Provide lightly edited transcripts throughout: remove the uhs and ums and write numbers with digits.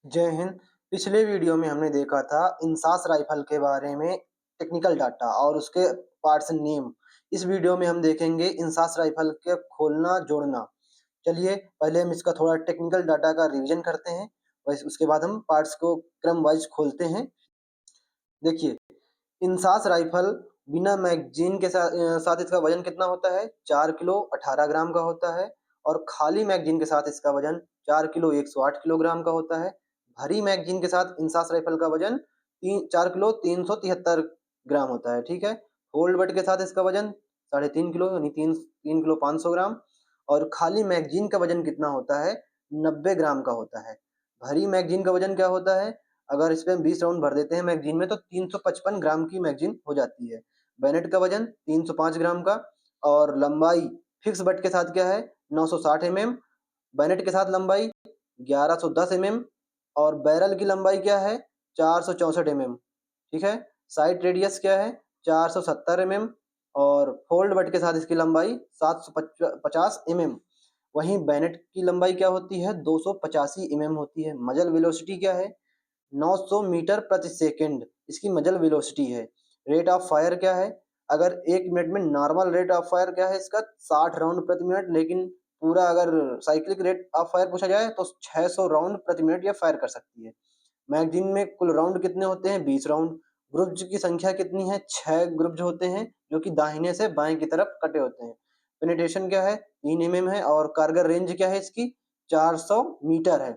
जय हिंद। पिछले वीडियो में हमने देखा था इंसास राइफल के बारे में टेक्निकल डाटा और उसके पार्ट्स नेम। इस वीडियो में हम देखेंगे इंसास राइफल के खोलना जोड़ना। चलिए पहले हम इसका थोड़ा टेक्निकल डाटा का रिवीजन करते हैं, वैसे उसके बाद हम पार्ट्स को क्रम वाइज खोलते हैं। देखिए, इंसास राइफल बिना मैगजीन के साथ इसका वजन कितना होता है? 4 किलो 18 ग्राम का होता है। और खाली मैगजीन के साथ इसका वजन 4 किलो 108 किलोग्राम का होता है। भरी मैगजीन के साथ इंसास राइफल का वजन 4 किलो 373 ग्राम होता है। ठीक है। होल्ड बट के साथ इसका वजन 3.5 किलो यानी 3 किलो 500 ग्राम। और खाली मैगजीन का वजन कितना होता है? 90 ग्राम का होता है। भरी मैगजीन का वजन क्या होता है? अगर इस पे हम 20 राउंड भर देते हैं मैगजीन में तो 355 ग्राम की मैगजीन हो जाती है। बैनेट का वजन 305 ग्राम का। और लंबाई फिक्स बट के साथ क्या है? 960 mm। बैनेट के साथ लंबाई 1110 mm। और बैरल की लंबाई क्या है? 464 mm। ठीक है। साइड रेडियस क्या है? 470 mm। और फोल्ड बट के साथ इसकी लंबाई 750 mm। वहीं बैनेट की लंबाई क्या होती है? 285 mm होती है। मजल वेलोसिटी क्या है? 900 मीटर प्रति सेकंड इसकी मजल वेलोसिटी है। रेट ऑफ फायर क्या है? अगर 1 मिनट में नॉर्मल रेट ऑफ फायर क्या है इसका? 60 राउंड प्रति मिनट। लेकिन पूरा अगर साइक्लिक रेट ऑफ फायर पूछा जाए तो 600 राउंड प्रति मिनट ये फायर कर सकती है। मैगजीन में कुल राउंड कितने होते हैं? 20 राउंड। ग्रुप्स की संख्या कितनी है? 6 ग्रुप्स होते हैं जो कि दाहिने से बाएं की तरफ कटे होते हैं। पेनिट्रेशन क्या है? 3 mm है। और कारगर रेंज क्या है इसकी? 400 मीटर है।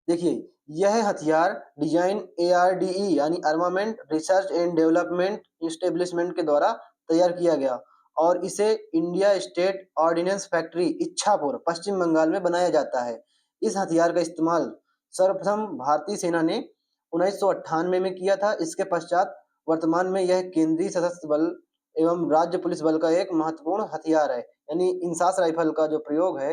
देखिए, यह हथियार डिजाइन ARDE यानी armament research and development establishment के द्वारा तैयार किया गया और इसे India state ordnance factory Ichhapur Paschim Bengal में बनाया जाता है। इस हथियार का इस्तेमाल सर्वप्रथम भारतीय सेना ने 1998 में किया था। इसके पश्चात वर्तमान में यह केंद्रीय सशस्त्र बल एवं राज्य पुलिस बल का एक महत्वपूर्ण हथियार है। यानी इंसास राइफल का जो प्रयोग है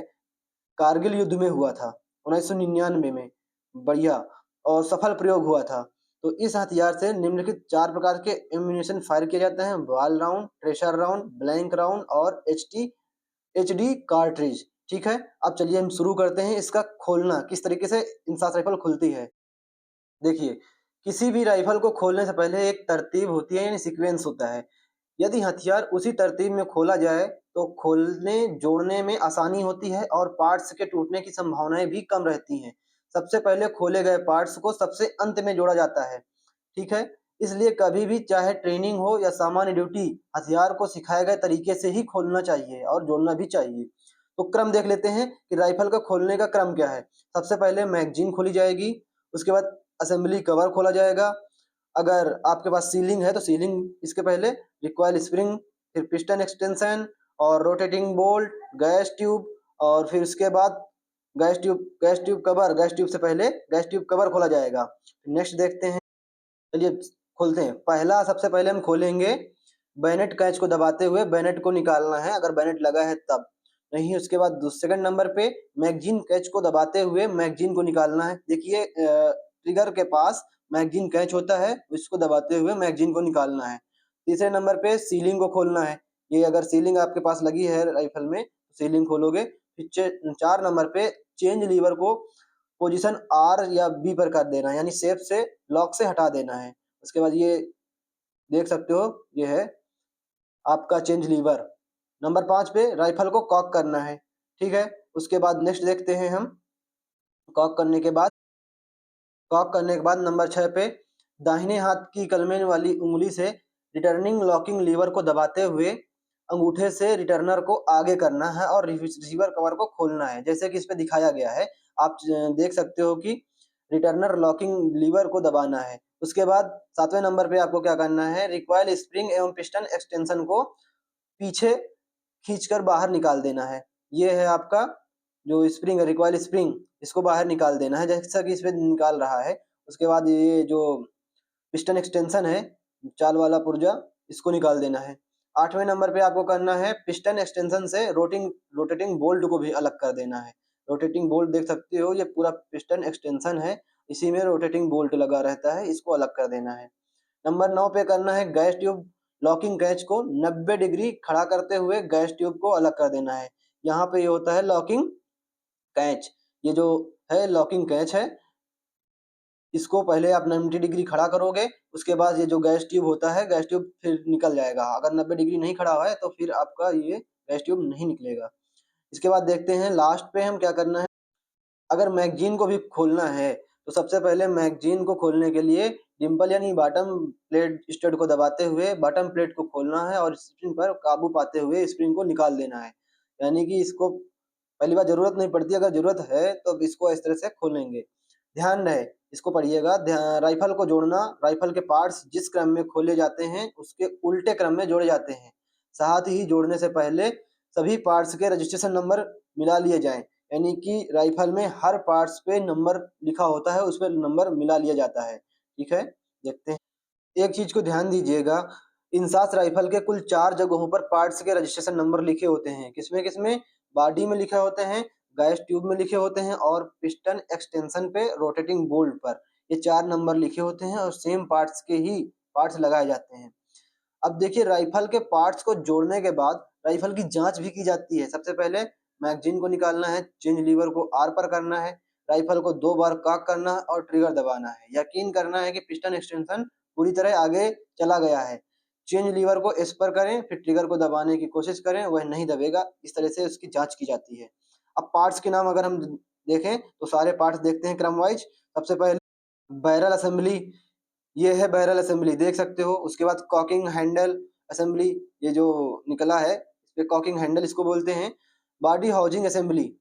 कारगिल युद्ध में हुआ था 1999 में। बढ़िया। और सफल प्रयोग हुआ था। तो इस हथियार से निम्नलिखित 4 प्रकार के एम्यूनेशन फायर किए जाते हैं: ball round, ट्रेशर round, blank round और एचडी कार्ट्रिज। ठीक है। अब चलिए हम शुरू करते हैं इसका खोलना, किस तरीके से इंसास राइफल खुलती है। देखिए, किसी भी राइफल को खोलने से पहले एक तरतीब होती है यानी सीक्वेंस होता है। यदि हथियार उसी तरतीब में खोला जाए तो खोलने जोड़ने में आसानी होती है और पार्ट्स के टूटने की संभावनाएं भी कम रहती हैं। सबसे पहले खोले गए पार्ट्स को सबसे अंत में जोड़ा जाता है। ठीक है। इसलिए कभी भी चाहे ट्रेनिंग हो या सामान्य ड्यूटी, हथियार को सिखाए गए तरीके से ही खोलना चाहिए और जोड़ना भी चाहिए। तो क्रम देख लेते हैं कि राइफल का खोलने का क्रम क्या है। सबसे पहले मैगजीन खोली जाएगी। उसके बाद असेंबली कवर खोला जाएगा। अगर आपके पास सीलिंग है तो सीलिंग इसके पहले, रिकॉइल स्प्रिंग, फिर पिस्टन एक्सटेंशन और रोटेटिंग बोल्ट, गैस ट्यूब। और फिर उसके बाद गैस ट्यूब से पहले गैस ट्यूब कवर खोला जाएगा। नेक्स्ट देखते हैं। चलिए खोलते हैं। पहला सबसे पहले हम खोलेंगे बैनेट कैच को दबाते हुए बैनेट को निकालना है अगर बैनेट लगा है तब। नहीं, उसके बाद सेकंड नंबर पे मैगजीन कैच को दबाते हुए मैगजीन को निकालना है। देखिए ट्रिगर के पास मैगजीन कैच होता है, इसको दबाते हुए मैगजीन को निकालना है। तीसरे नंबर पे सीलिंग को खोलना है। ये अगर सीलिंग आपके पास लगी है राइफल में सीलिंग खोलोगे। फिर 4 नंबर पे चेंज लीवर को पोजीशन R या B पर कर देना है यानी सेफ से लॉक से हटा देना है। उसके बाद ये देख सकते हो ये है आपका चेंज लीवर। नंबर 5 पे राइफल को कॉक करना है। ठीक है। उसके बाद नेक्स्ट देखते हैं हम। कॉक करने के बाद नंबर 6 पे दाहिने हाथ की कलमे वाली उंगली से रिटर्निंग लॉकिंग लीवर को दबाते हुए अंगूठे से रिटर्नर को आगे करना है और रिसीवर कवर को खोलना है जैसे कि इस पे दिखाया गया है। आप देख सकते हो कि रिटर्नर लॉकिंग लीवर को दबाना है। उसके बाद 7वें नंबर पे आपको क्या करना है? रिकॉइल स्प्रिंग एवं पिस्टन एक्सटेंशन को पीछे खींचकर बाहर निकाल देना है। ये है आपका जो स्प्रिंग है रिकॉइल स्प्रिंग, इसको बाहर निकाल देना है जैसा कि इस पे निकाल रहा है। उसके बाद ये जो पिस्टन एक्सटेंशन है चाल वाला पुर्जा, इसको निकाल देना है। 8वें नंबर पे आपको करना है पिस्टन एक्सटेंशन से रोटेटिंग बोल्ट को भी अलग कर देना है। रोटेटिंग बोल्ट देख सकते हो ये पूरा पिस्टन एक्सटेंशन है, इसी में रोटेटिंग बोल्ट लगा रहता है, इसको अलग कर देना है। नंबर 9 पे करना है गैस ट्यूब लॉकिंग कैच को 90 डिग्री खड़ा करते हुए गैस ट्यूब को अलग कर देना है। यहाँ पे ये होता है लॉकिंग कैच। ये जो है लॉकिंग कैच है। इसको पहले आप 90 डिग्री खड़ा करोगे, उसके बाद ये जो गैस ट्यूब होता है, गैस ट्यूब फिर निकल जाएगा। अगर 90 डिग्री नहीं खड़ा हुआ है तो फिर आपका ये गैस ट्यूब नहीं निकलेगा। इसके बाद देखते हैं लास्ट पे हम क्या करना है। अगर मैगज़ीन को भी खोलना है, तो सबसे पहले मैगज़ीन को खोलने के लिए डिम्पल यानी बॉटम प्लेट स्टड को दबाते हुए बॉटम प्लेट को खोलना है और स्प्रिंग पर काबू पाते हुए स्प्रिंग को निकाल देना है। यानी कि इसको पहली बार ज़रूरत नहीं पड़ती, अगर ज़रूरत है तो इसको इस तरह से खोलेंगे। ध्यान रहे, इसको पढ़िएगा। राइफ़ल को जोड़ना, राइफ़ल के पार्ट्स जिस क्रम में खोले जाते हैं, उसके उल्टे क्रम में जोड़े जाते हैं। साथ ही जोड़ने से पहले सभी पार्ट्स के रजिस्ट्रेशन नंबर मिला लिए जाएँ। यानी कि राइफ़ल में हर पार्ट्स पे नंबर लिखा होता है, उस पे नंबर मिला लिया जाता है। ठीक है? देखते हैं। एक चीज़ को ध्यान दीजिएगा, इंसास राइफ़ल के कुल 4 जगहों पर पार्ट्स के रजिस्ट्रेशन नंबर लिखे होते हैं। किसमें-किसमें? बॉडी में लिखे होते हैं, गैस ट्यूब में लिखे होते हैं और पिस्टन एक्सटेंशन पे रोटेटिंग बोल्ट पर। ये 4 नंबर लिखे होते हैं और सेम पार्ट्स के ही पार्ट्स लगाए जाते हैं। अब देखिए राइफ़ल के पार्ट्स को जोड़ने के बाद राइफ़ल की जाँच भी की जाती है। सबसे पहले मैगज़ीन को निकालना है, चेंज लीवर को आर पर करना है, राइफ़ल को 2 बार कॉक करना है और ट्रिगर दबाना है। यकीन करना है कि पिस्टन एक्सटेंशन पूरी तरह आगे चला गया है। चेंज लीवर को एस पर करें, फिर ट्रिगर को दबाने की कोशिश करें, वह नहीं दबेगा। इस तरह से उसकी जाँच की जाती है। अब पार्ट्स के नाम अगर हम देखें तो सारे पार्ट्स देखते हैं क्रम वाइज़। सबसे पहले बैरल असेंबली, ये है बैरल असेंबली देख सकते हो। उसके बाद कॉकिंग हैंडल असेंबली, ये जो निकला है इस पे कॉकिंग हैंडल इसको बोलते हैं। बॉडी हाउसिंग असेंबली,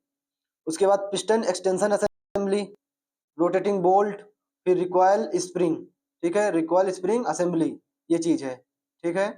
उसके बाद piston extension assembly, rotating bolt, फिर रिकॉइल स्प्रिंग। ठीक है, रिकॉइल स्प्रिंग असेंबली ये चीज़ है। ठीक है।